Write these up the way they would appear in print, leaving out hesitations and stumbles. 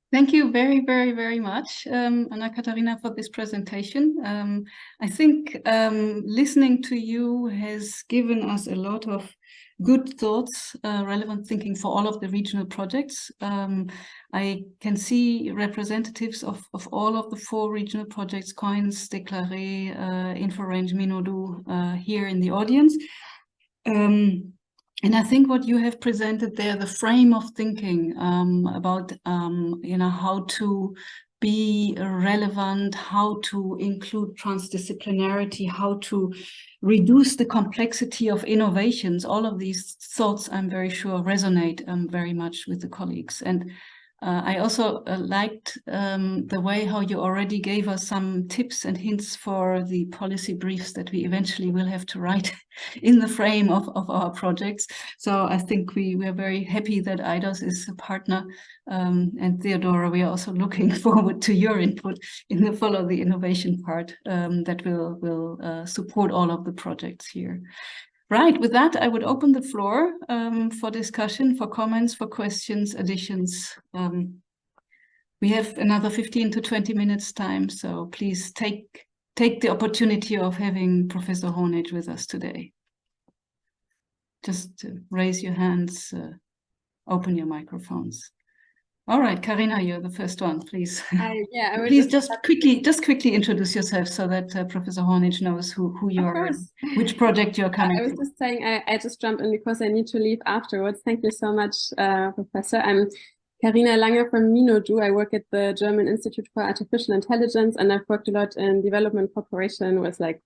Thank you very, very, very much, Anna Katarina, for this presentation. I think listening to you has given us a lot of good thoughts, relevant thinking for all of the regional projects. I can see representatives of all of the 4 regional projects, COINS, Déclaré, InfoRange, Minodu, here in the audience. And I think what you have presented there, the frame of thinking about, how to be relevant, how to include transdisciplinarity, how to reduce the complexity of innovations, all of these thoughts, I'm very sure, resonate very much with the colleagues. And I also liked the way how you already gave us some tips and hints for the policy briefs that we eventually will have to write in the frame of our projects. So I think we are very happy that IDOS is a partner. And Theodora, we are also looking forward to your input in the Follow the Innovation part that will support all of the projects here. Right, with that, I would open the floor for discussion, for comments, for questions, additions. We have another 15 to 20 minutes time, so please take the opportunity of having Professor Hornage with us today. Just raise your hands, open your microphones. All right, Karina, you're the first one, please. Please just quickly introduce yourself so that Professor Hornage knows who you are, which project you're coming to. I was just saying, I just jumped in because I need to leave afterwards. Thank you so much, Professor. I'm Karina Lange from Minodu. I work at the German Institute for Artificial Intelligence, and I've worked a lot in development cooperation with like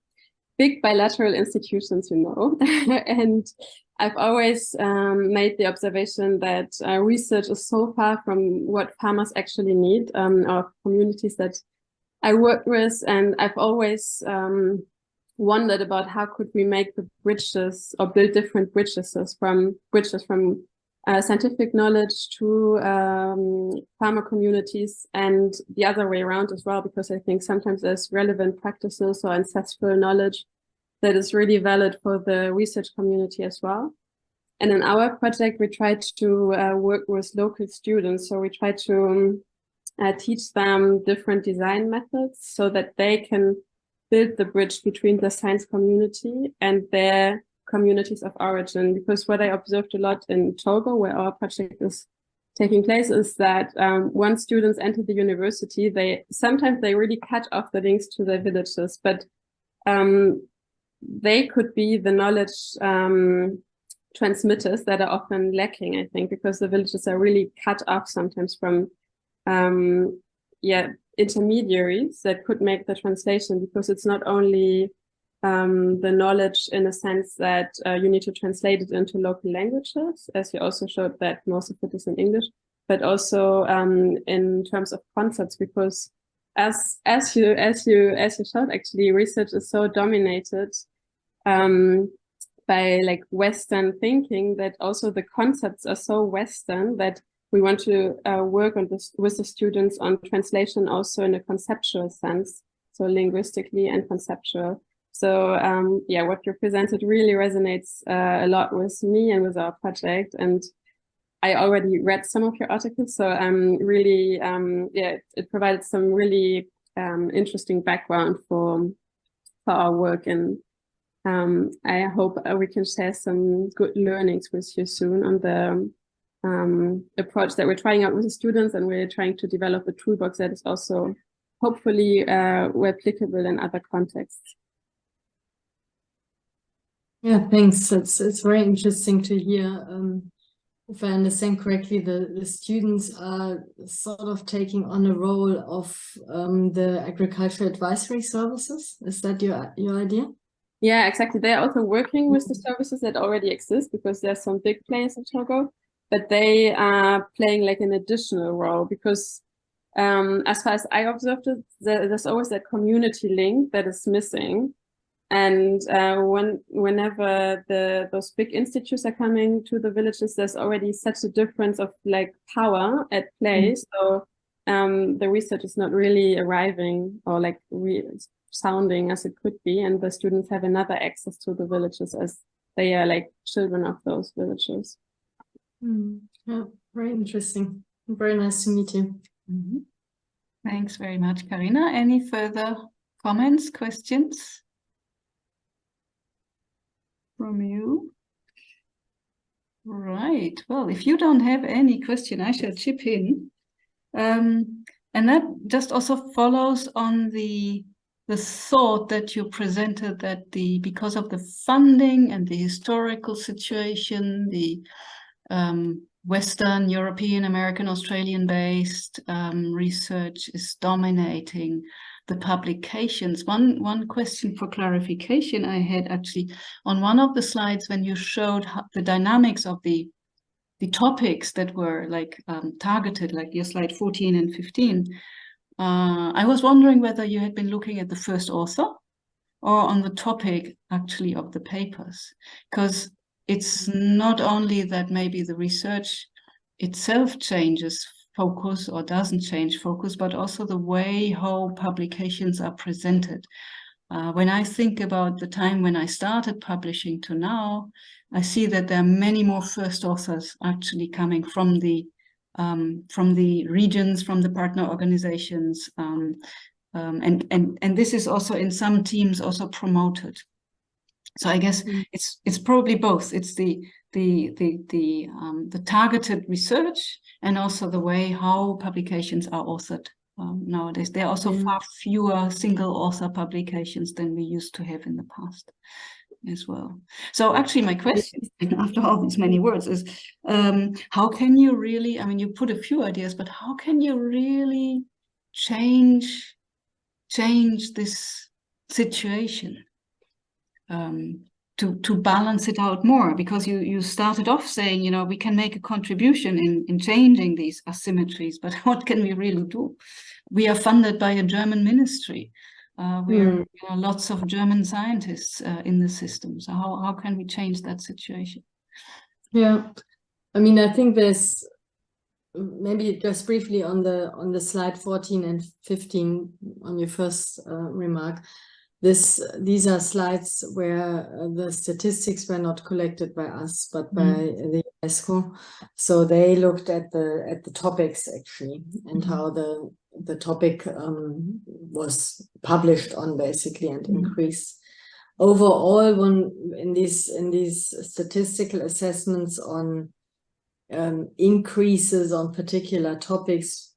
big bilateral institutions, and I've always made the observation that research is so far from what farmers actually need, or communities that I work with. And I've always wondered about how could we make the bridges or build different bridges from scientific knowledge to farmer communities, and the other way around as well, because I think sometimes there's relevant practices or ancestral knowledge that is really valid for the research community as well. And in our project, we tried to work with local students. So we tried to teach them different design methods so that they can build the bridge between the science community and their communities of origin. Because what I observed a lot in Togo, where our project is taking place, is that once students enter the university, sometimes they really cut off the links to their villages, but they could be the knowledge transmitters that are often lacking, I think, because the villages are really cut off sometimes from intermediaries that could make the translation, because it's not only the knowledge in a sense that you need to translate it into local languages, as you also showed that most of it is in English, but also in terms of concepts, because as you showed, actually, research is so dominated by like Western thinking that also the concepts are so Western that we want to work on this with the students on translation also in a conceptual sense, so linguistically and conceptual. So what you presented really resonates a lot with me and with our project. And I already read some of your articles, so I'm really, it provided some really interesting background for our work. And I hope we can share some good learnings with you soon on the approach that we're trying out with the students, and we're trying to develop a toolbox that is also hopefully replicable in other contexts. Yeah, thanks. It's very interesting to hear. If I understand correctly, the students are sort of taking on a role of the agricultural advisory services. Is that your idea? Yeah, exactly. They're also working with the services that already exist, because there's some big players in Togo, but they are playing like an additional role, because as far as I observed it, there's always that community link that is missing. And whenever those big institutes are coming to the villages, there's already such a difference of like power at play. So the research is not really arriving or like sounding as it could be, and the students have another access to the villages as they are like children of those villages. Yeah, very interesting. Very nice to meet you. Mhm. Thanks very much, Karina. Any further comments, questions from you? Right. Well, if you don't have any question, I shall chip in. And that just also follows on the thought that you presented, that because of the funding and the historical situation, the Western, European, American, Australian-based research is dominating the publications. One question for clarification I had actually on one of the slides when you showed the dynamics of the topics that were like targeted, like your slide 14 and 15. I was wondering whether you had been looking at the first author or on the topic actually of the papers, because it's not only that maybe the research itself changes focus or doesn't change focus, but also the way how publications are presented. When I think about the time when I started publishing to now, I see that there are many more first authors actually coming from the regions, from the partner organizations, and this is also in some teams also promoted. So I guess it's probably both. It's the targeted research and also the way how publications are authored nowadays. There are also far fewer single author publications than we used to have in the past as well. So actually my question after all these many words is, how can you really, I mean, you put a few ideas, but how can you really change this situation to balance it out more? Because you started off saying, you know, we can make a contribution in changing these asymmetries, but what can we really do? We are funded by a German ministry. We are lots of German scientists in the system. So how can we change that situation? Yeah, I mean, I think there's maybe just briefly on the slide 14 and 15 on your first remark. These are slides where the statistics were not collected by us, but by the UNESCO. So they looked at the topics actually, and how the topic was published on basically and increased. Overall, in these statistical assessments on increases on particular topics,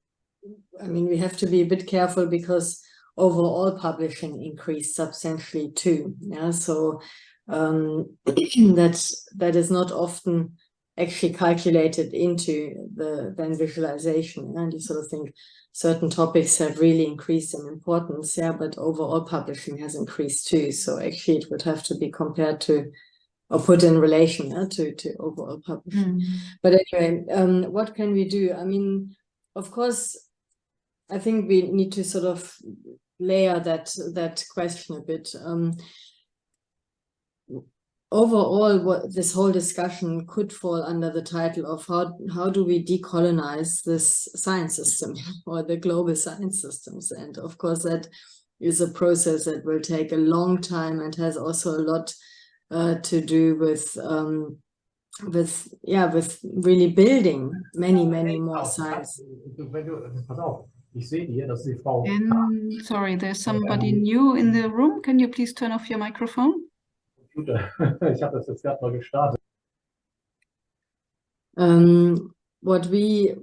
I mean, we have to be a bit careful because overall publishing increased substantially too. Yeah, so that is not often actually calculated into the then visualization. And you sort of think certain topics have really increased in importance, yeah, but overall publishing has increased too. So actually it would have to be compared to or put in relation to overall publishing. But anyway, what can we do? I mean, of course, I think we need to sort of layer that question a bit. Overall, what this whole discussion could fall under the title of how do we decolonize this science system or the global science systems? And of course, that is a process that will take a long time and has also a lot to do with really building many more science. Sorry, there's somebody new in the room. Can you please turn off your microphone? What we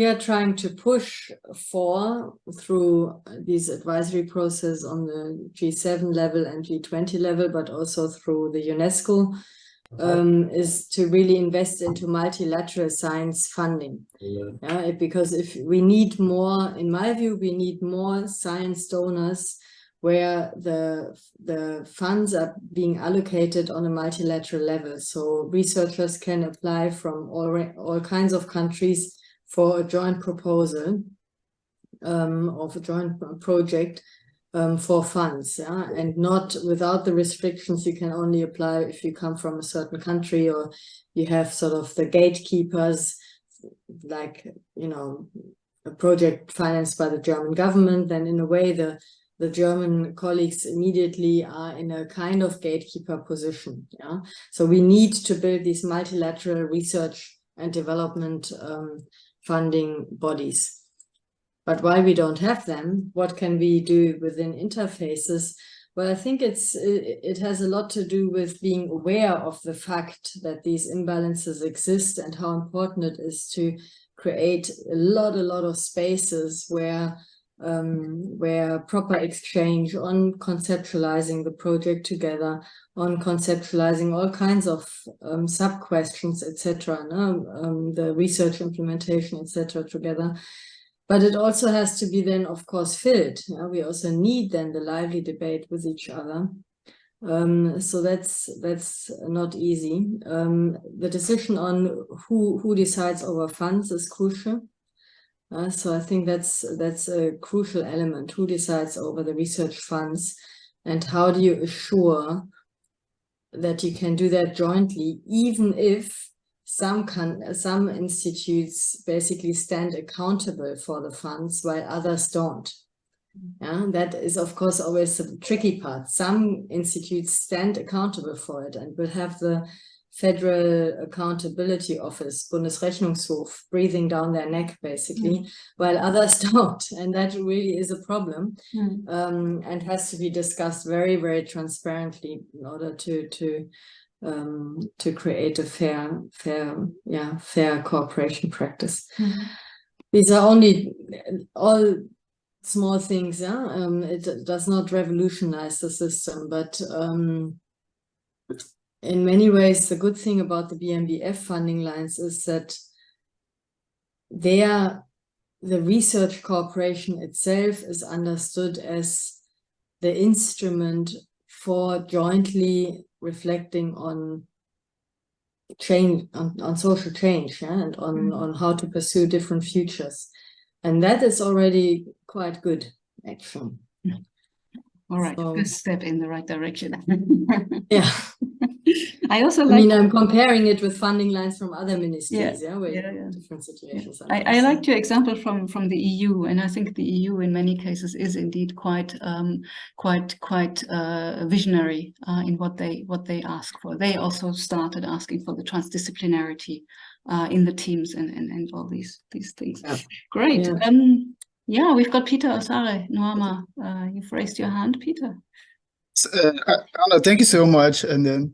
are trying to push for through these advisory process on the G7 level and G20 level, but also through the UNESCO, is to really invest into multilateral science funding. Yeah, because if we need more, in my view, we need more science donors where the funds are being allocated on a multilateral level. So researchers can apply from all kinds of countries for a joint proposal of a joint project for funds, yeah, and not without the restrictions. You can only apply if you come from a certain country, or you have sort of the gatekeepers, like, you know, a project financed by the German government. Then in a way the German colleagues immediately are in a kind of gatekeeper position. Yeah, so we need to build these multilateral research and development funding bodies. But while we don't have them, what can we do within interfaces? Well, I think it has a lot to do with being aware of the fact that these imbalances exist and how important it is to create a lot of spaces where proper exchange on conceptualizing the project together, on conceptualizing all kinds of sub-questions, etc., the research implementation, etc., together. But it also has to be then, of course, filled. We also need then the lively debate with each other. So that's not easy. The decision on who decides over funds is crucial. So I think that's a crucial element. Who decides over the research funds, and how do you assure that you can do that jointly, even if some institutes basically stand accountable for the funds while others don't. Yeah, that is of course always the tricky part. Some institutes stand accountable for it and will have the Federal Accountability Office, Bundesrechnungshof, breathing down their neck basically, while others don't, and that really is a problem, and has to be discussed very, very transparently in order to create a fair cooperation practice. These are only all small things. It does not revolutionize the system, but in many ways, the good thing about the BMBF funding lines is that the research cooperation itself is understood as the instrument for jointly reflecting on change, on social change, and on how to pursue different futures. And that is already quite good, actually. All right, first step in the right direction. Yeah. I also I mean, I'm comparing it with funding lines from other ministries, where different situations. Yeah. I liked your example from the EU, and I think the EU in many cases is indeed quite visionary in what they ask for. They also started asking for the transdisciplinarity in the teams and all these things. Yeah. Great. Yeah. We've got Peter Osare. Noama, you've raised your hand, Peter. Anna, thank you so much, and then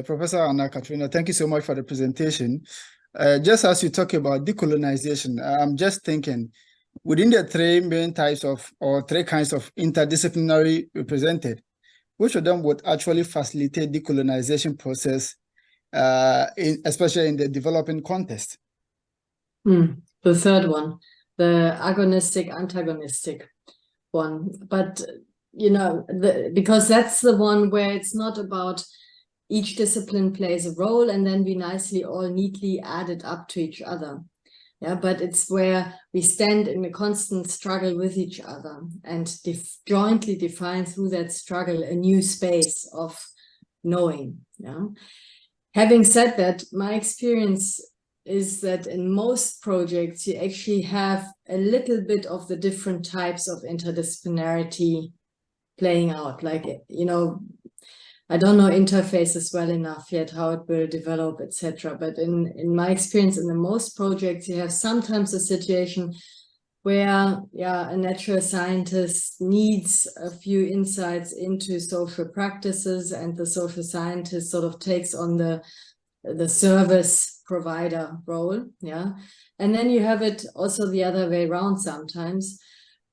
Professor Anna Katrina, thank you so much for the presentation. Just as you talk about decolonization, I'm just thinking within the three main types of, or three kinds of interdisciplinary represented, which of them would actually facilitate decolonization process, especially in the developing context? The third one, the agonistic antagonistic one, but because that's the one where it's not about each discipline plays a role and then we nicely all neatly add it up to each other. Yeah, but it's where we stand in a constant struggle with each other and jointly define through that struggle a new space of knowing. Yeah. Having said that, my experience is that in most projects you actually have a little bit of the different types of interdisciplinarity playing out. Like, I don't know interfaces well enough yet, how it will develop, etc. But in my experience, in the most projects, you have sometimes a situation where, a natural scientist needs a few insights into social practices, and the social scientist sort of takes on the service provider role. Yeah, and then you have it also the other way around sometimes.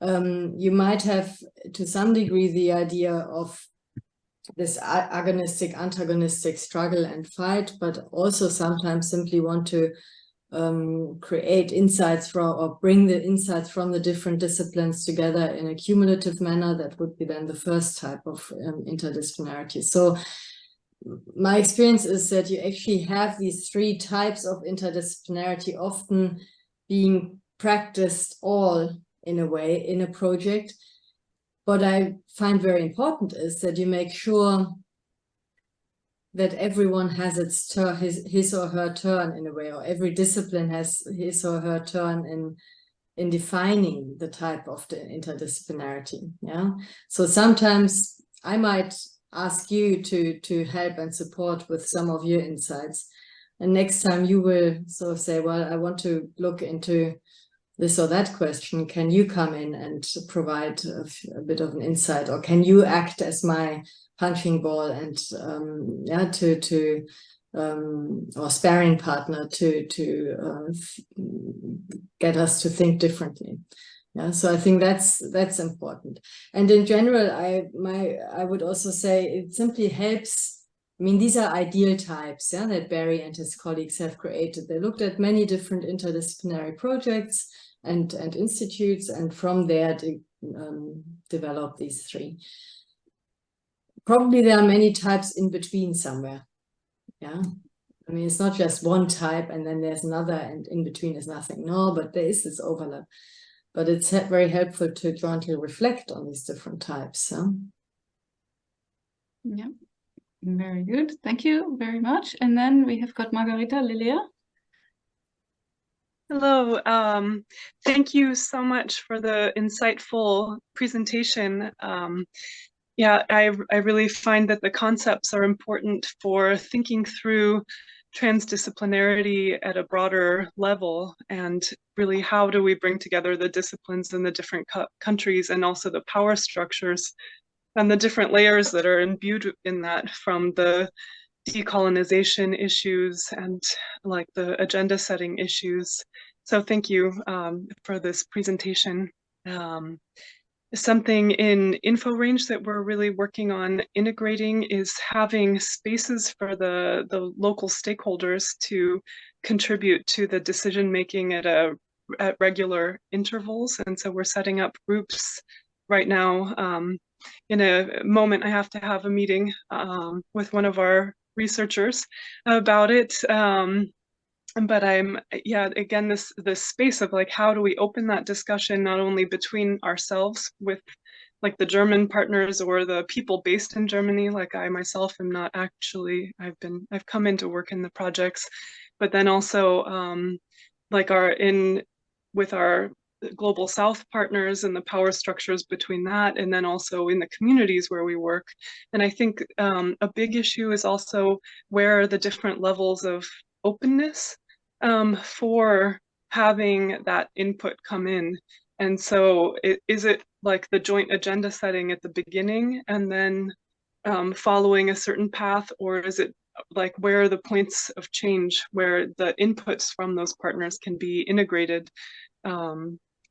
You might have, to some degree, the idea of this agonistic, antagonistic struggle and fight, but also sometimes simply want to create insights from, or bring the insights from the different disciplines together in a cumulative manner. That would be then the first type of interdisciplinarity. So my experience is that you actually have these three types of interdisciplinarity often being practiced all in a way in a project. What I find very important is that you make sure that everyone has its his or her turn in a way, or every discipline has his or her turn in defining the type of the interdisciplinarity. Yeah. So sometimes I might ask you to help and support with some of your insights. and next time you will sort of say, well, I want to look into this or that question, can you come in and provide a bit of an insight, or can you act as my punching ball and or sparring partner to get us to think differently. Yeah, so I think that's important. And in general, I would also say it simply helps. I mean, these are ideal types, yeah, that Barry and his colleagues have created. They looked at many different interdisciplinary projects and institutes, and from there they developed these three. Probably there are many types in between somewhere. Yeah, I mean, it's not just one type and then there's another and in between is nothing. No, but there is this overlap. But it's very helpful to jointly reflect on these different types. Huh? Yeah, very good. Thank you very much. And then we have got Margarita Lilia. Hello, thank you so much for the insightful presentation. Yeah, I really find that the concepts are important for thinking through transdisciplinarity at a broader level, and really how do we bring together the disciplines in the different countries, and also the power structures and the different layers that are imbued in that, from the decolonization issues and like the agenda setting issues. So thank you for this presentation. Something in InfoRange that we're really working on integrating is having spaces for the local stakeholders to contribute to the decision making at regular intervals. And so we're setting up groups right now. In a moment, I have to have a meeting with one of our researchers about it. But again, this space of like, how do we open that discussion, not only between ourselves with like the German partners or the people based in Germany, like I myself am not actually, I've come in to work in the projects, but then also like with our Global South partners and the power structures between that, and then also in the communities where we work. And I think a big issue is also where are the different levels of openness for having that input come in. And so is it like the joint agenda setting at the beginning and then following a certain path, or is it like where are the points of change where the inputs from those partners can be integrated?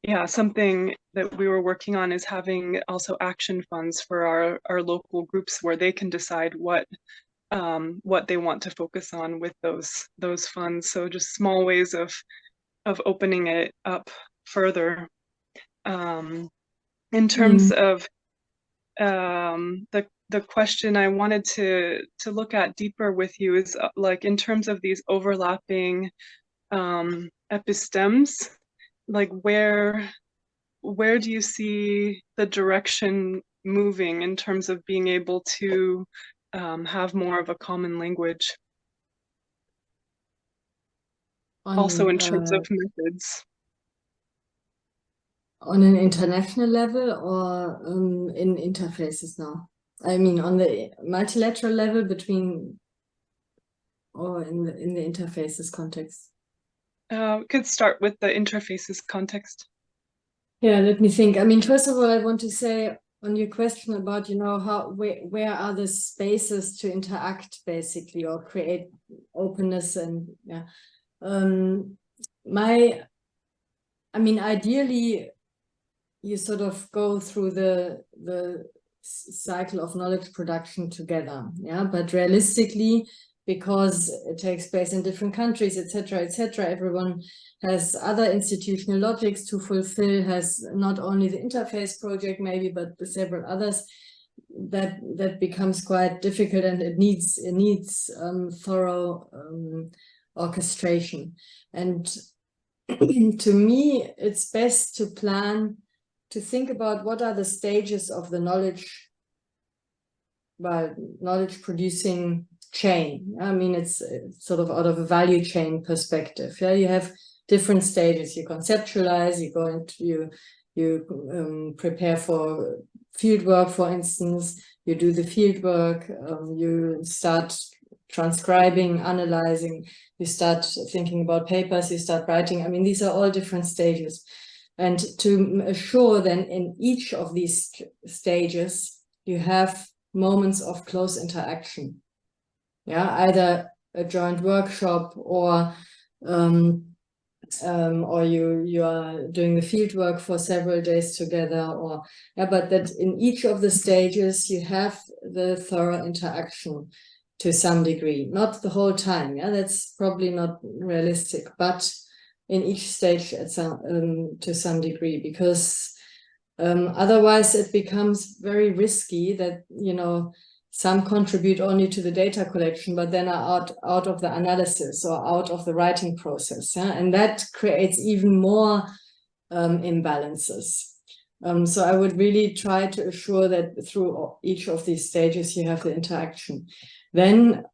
Yeah, something that we were working on is having also action funds for our local groups where they can decide what they want to focus on with those funds. So just small ways of opening it up further. In terms of the question I wanted to look at deeper with you is like in terms of these overlapping epistemes, like where do you see the direction moving in terms of being able to have more of a common language? Also in terms of methods. On an international level or in interfaces now? I mean, on the multilateral level between, or in the interfaces context? Could start with the interfaces context. Yeah, let me think. I mean, first of all, I want to say on your question about, you know, where are the spaces to interact basically, or create openness, and yeah. I mean, ideally, you sort of go through the cycle of knowledge production together, yeah. But realistically, because it takes place in different countries, etc., everyone has other institutional logics to fulfill, has not only the interface project maybe, but several others. That becomes quite difficult, and it needs thorough orchestration. And to me, it's best to plan, to think about what are the stages of the knowledge producing chain. I mean, it's sort of out of a value chain perspective. Yeah, you have different stages. You conceptualize, you go into, you prepare for field work, for instance, you do the field work, you start transcribing, analyzing, you start thinking about papers, you start writing. I mean, these are all different stages. And to assure then in each of these stages, you have moments of close interaction. Yeah, either a joint workshop or you are doing the field work for several days together, or yeah, but that in each of the stages you have the thorough interaction to some degree, not the whole time. Yeah, that's probably not realistic, but in each stage at some to some degree, because otherwise it becomes very risky that, you know, some contribute only to the data collection, but then are out of the analysis or out of the writing process. Yeah? And that creates even more imbalances. So I would really try to assure that through each of these stages, you have the interaction. Then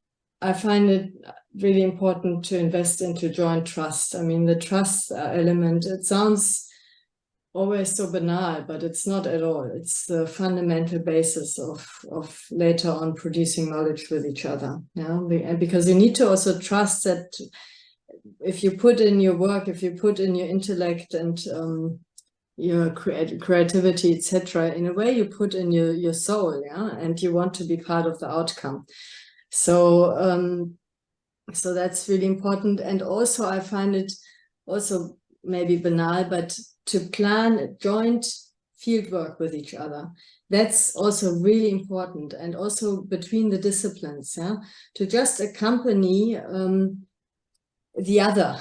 I find it really important to invest into joint trust. I mean, the trust element, it sounds always so banal, but it's not at all. It's the fundamental basis of later on producing knowledge with each other. Yeah, and because you need to also trust that if you put in your work, if you put in your intellect and your creativity, etc., in a way you put in your soul, yeah, and you want to be part of the outcome. So so that's really important. And also I find it also maybe banal, but to plan a joint field work with each other. That's also really important, and also between the disciplines, yeah, to just accompany the other.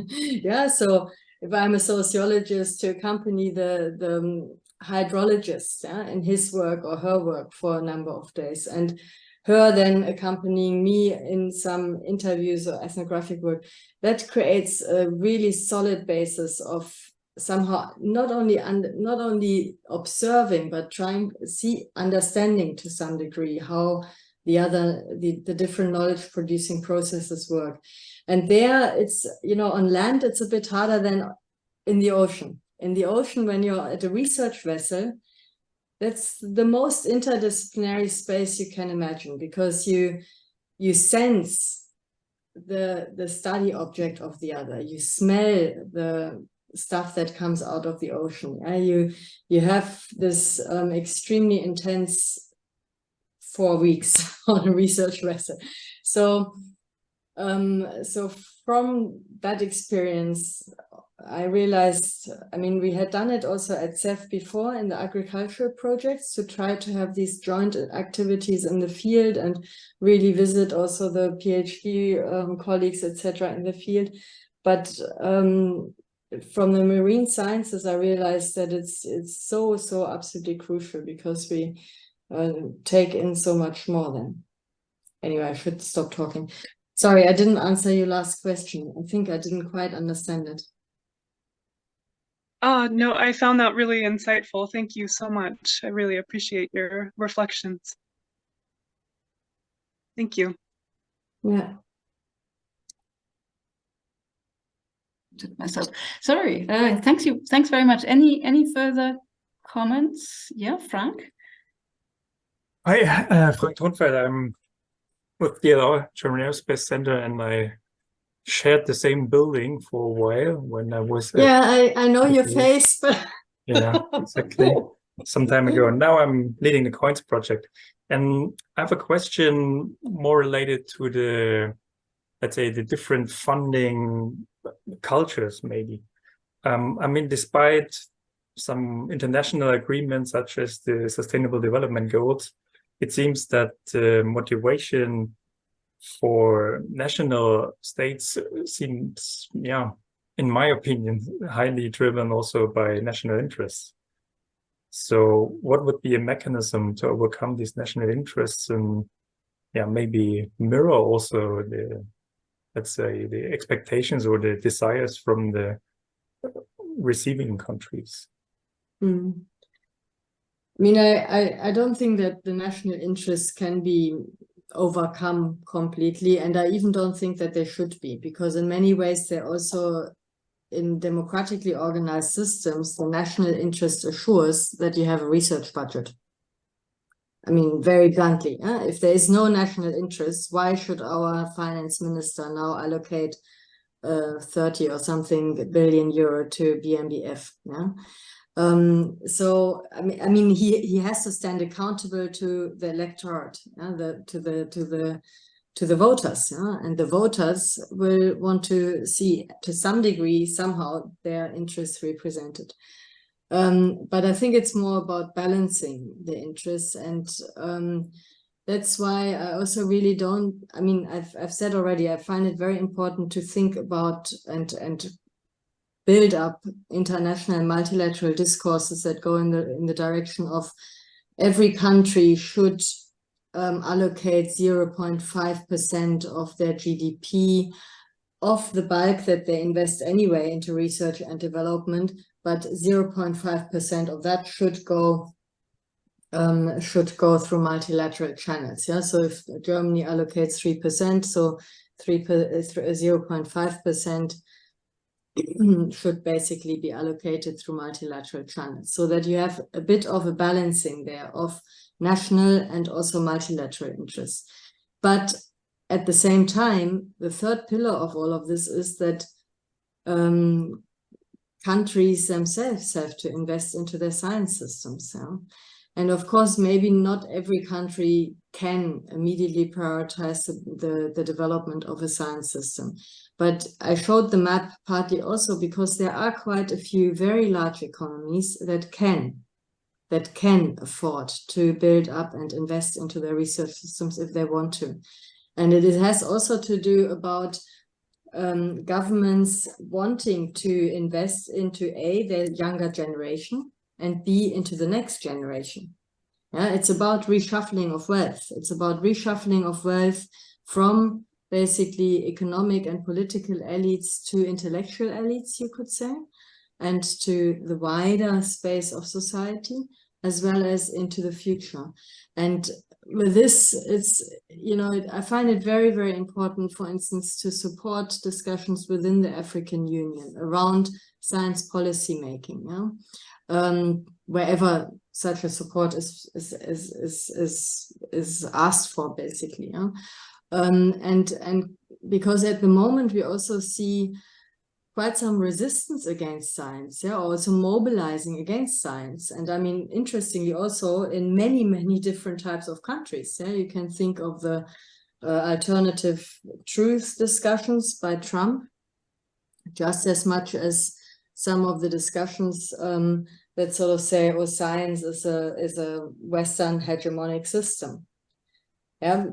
Yeah, so if I'm a sociologist, to accompany the hydrologist, yeah, in his work or her work for a number of days, and her then accompanying me in some interviews or ethnographic work, that creates a really solid basis of somehow not only observing, but understanding to some degree how the different knowledge producing processes work. And there it's, you know, on land it's a bit harder than in the ocean. In the ocean, when you're at a research vessel, that's the most interdisciplinary space you can imagine, because you sense the study object of the other, you smell the stuff that comes out of the ocean. You have this extremely intense 4 weeks on a research vessel. So from that experience, I realized, I mean, we had done it also at CEF before in the agricultural projects, to try to have these joint activities in the field and really visit also the PhD colleagues, etc., in the field. But from the marine sciences, I realized that it's so absolutely crucial, because we take in so much more then. Anyway, I should stop talking. Sorry, I didn't answer your last question. I think I didn't quite understand it. No, I found that really insightful. Thank you so much. I really appreciate your reflections. Thank you. Yeah. Myself. Sorry. Thanks very much. Any further comments? Yeah, Frank. Hi, Frank Thunfeld. I'm with DLR, German Aerospace Center, and I shared the same building for a while when I was. Yeah, I know your face, but yeah, exactly. Some time ago, and now I'm leading the Coins project. And I have a question more related to the, let's say, the different funding cultures, maybe. I mean, despite some international agreements such as the Sustainable Development Goals, it seems that motivation for national states seems, yeah, in my opinion, highly driven also by national interests. So what would be a mechanism to overcome these national interests and, yeah, maybe mirror also the, let's say, the expectations or the desires from the receiving countries? I mean, I don't think that the national interests can be overcome completely, and I even don't think that they should be, because in many ways they're also, in democratically organized systems, the national interest assures that you have a research budget. I mean, very bluntly, if there is no national interest, why should our finance minister now allocate 30 or something billion euro to BMBF? Yeah. So I mean, he has to stand accountable to the electorate, to the voters, and the voters will want to see, to some degree, somehow, their interests represented. But I think it's more about balancing the interests, and that's why I also really don't. I mean, I've said already, I find it very important to think about and build up international multilateral discourses that go in the direction of every country should allocate 0.5% of their GDP, of the bulk that they invest anyway into research and development, but 0.5% of that should go through multilateral channels. Yeah, so if Germany allocates 3%, so 0.5% should basically be allocated through multilateral channels, so that you have a bit of a balancing there of national and also multilateral interests. But at the same time, the third pillar of all of this is that countries themselves have to invest into their science systems. Yeah? And of course, maybe not every country can immediately prioritize the development of a science system. But I showed the map partly also because there are quite a few very large economies that can afford to build up and invest into their research systems if they want to. And it has also to do about governments wanting to invest into A, their younger generation, and B, into the next generation. Yeah, it's about reshuffling of wealth. It's about reshuffling of wealth from basically economic and political elites to intellectual elites, you could say, and to the wider space of society, as well as into the future. And with this, it's, you know, I find it very, very important, for instance, to support discussions within the African Union around science policy making, yeah? Wherever such a support is asked for, basically, yeah? And because at the moment we also see quite some resistance against science, yeah, also mobilizing against science. And I mean, interestingly, also in many, many different types of countries. Yeah, you can think of the alternative truth discussions by Trump, just as much as some of the discussions that sort of say, oh, science is a Western hegemonic system. Yeah.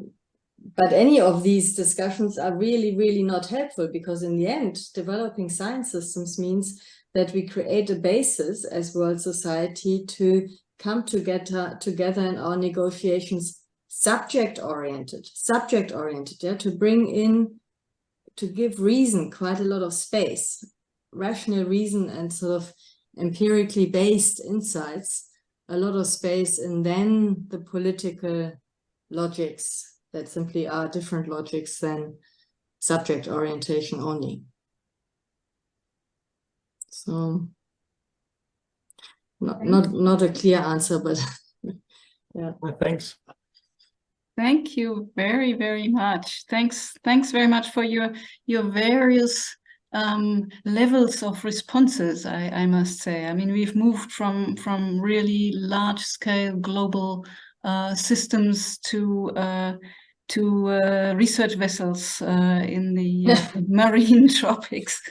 But any of these discussions are really, really not helpful, because in the end, developing science systems means that we create a basis as world society to come together in our negotiations, subject-oriented, yeah, to bring in, to give reason quite a lot of space, rational reason and sort of empirically based insights, a lot of space, and then the political logics that simply are different logics than subject orientation only. So not a clear answer, but yeah. Well, thanks. Thank you very, very much. Thanks very much for your various levels of responses, I must say. I mean, we've moved from really large scale global systems to research vessels in the marine tropics.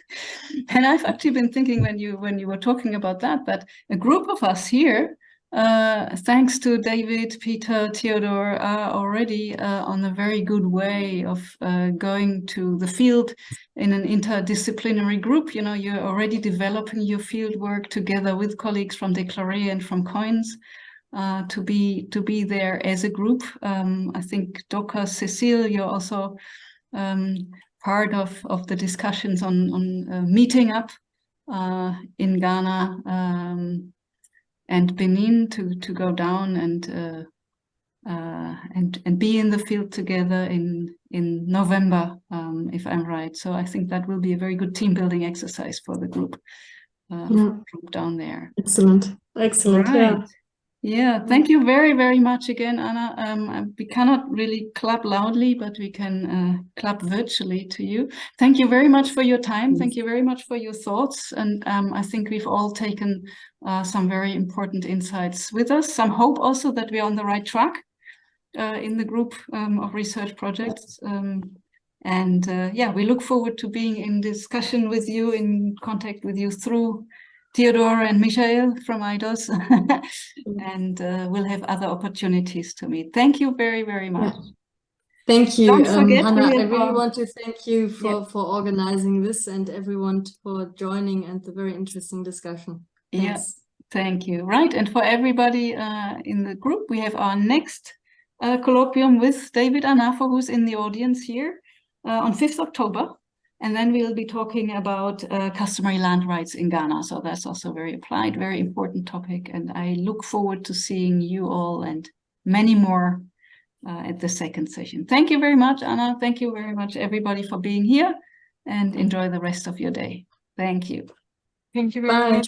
And I've actually been thinking when you were talking about that a group of us here, thanks to David, Peter, Theodore, are already on a very good way of going to the field in an interdisciplinary group. You know, you're already developing your field work together with colleagues from Declaré and from COINS. To be there as a group. I think Doka, Cecile, you're also part of the discussions on meeting up in Ghana and Benin to go down and be in the field together in November, if I'm right. So I think that will be a very good team building exercise for the group down there. Excellent, Right. yeah. Yeah, thank you very, very much again, Anna. We cannot really clap loudly, but we can clap virtually to you. Thank you very much for your time. Thank you very much for your thoughts. And I think we've all taken some very important insights with us. Some hope also that we're on the right track in the group of research projects. Yeah, we look forward to being in discussion with you, in contact with you through Theodore and Michael from IDOS, and we'll have other opportunities to meet. Thank you very, very much. Yeah. Thank you, Don't forget, Hannah. I have really our- want to thank you Yeah. for organizing this and everyone for joining and the very interesting discussion. Thanks. Yes, thank you. Right, and for everybody in the group, we have our next colloquium with David Anafo, who's in the audience here, on 5th October. And then we'll be talking about customary land rights in Ghana. So that's also very applied, very important topic. And I look forward to seeing you all and many more at the second session. Thank you very much, Anna. Thank you very much, everybody, for being here, and enjoy the rest of your day. Thank you. Thank you very Bye. much.